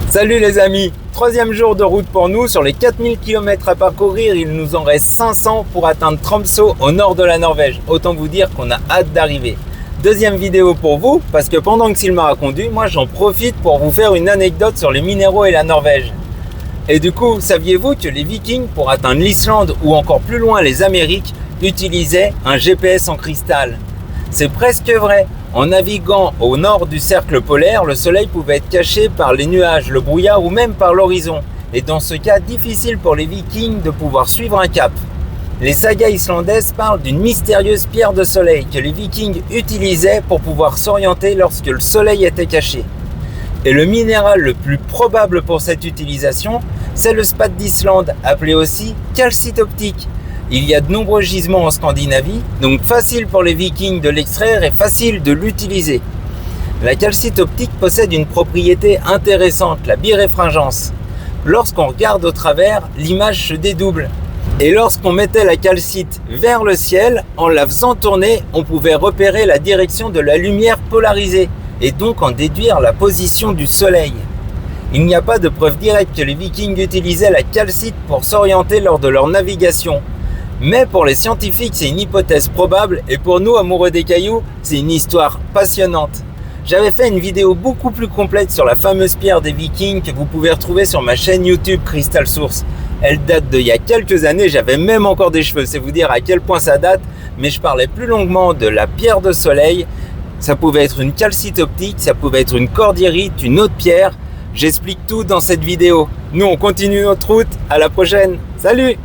Salut les amis, troisième jour de route pour nous. Sur les 4000 km à parcourir, il nous en reste 500 pour atteindre Tromsø au nord de la Norvège. Autant vous dire qu'on a hâte d'arriver. Deuxième vidéo pour vous, parce que pendant que Silmar a conduit, moi j'en profite pour vous faire une anecdote sur les minéraux et la Norvège. Et du coup, saviez-vous que les Vikings, pour atteindre l'Islande ou encore plus loin les Amériques, utilisaient un GPS en cristal? C'est presque vrai. En naviguant au nord du cercle polaire, le soleil pouvait être caché par les nuages, le brouillard ou même par l'horizon. Et dans ce cas, difficile pour les Vikings de pouvoir suivre un cap. Les sagas islandaises parlent d'une mystérieuse pierre de soleil que les Vikings utilisaient pour pouvoir s'orienter lorsque le soleil était caché. Et le minéral le plus probable pour cette utilisation, c'est le spat d'Islande, appelé aussi calcite optique. Il y a de nombreux gisements en Scandinavie, donc facile pour les Vikings de l'extraire et facile de l'utiliser. La calcite optique possède une propriété intéressante, la biréfringence. Lorsqu'on regarde au travers, l'image se dédouble. Et lorsqu'on mettait la calcite vers le ciel, en la faisant tourner, on pouvait repérer la direction de la lumière polarisée et donc en déduire la position du soleil. Il n'y a pas de preuve directe que les Vikings utilisaient la calcite pour s'orienter lors de leur navigation. Mais pour les scientifiques, c'est une hypothèse probable et pour nous, amoureux des cailloux, c'est une histoire passionnante. J'avais fait une vidéo beaucoup plus complète sur la fameuse pierre des Vikings que vous pouvez retrouver sur ma chaîne YouTube Crystal Source. Elle date d'il y a quelques années, j'avais même encore des cheveux, c'est vous dire à quel point ça date, mais je parlais plus longuement de la pierre de soleil. Ça pouvait être une calcite optique, ça pouvait être une cordierite, une autre pierre. J'explique tout dans cette vidéo. Nous, on continue notre route. À la prochaine. Salut!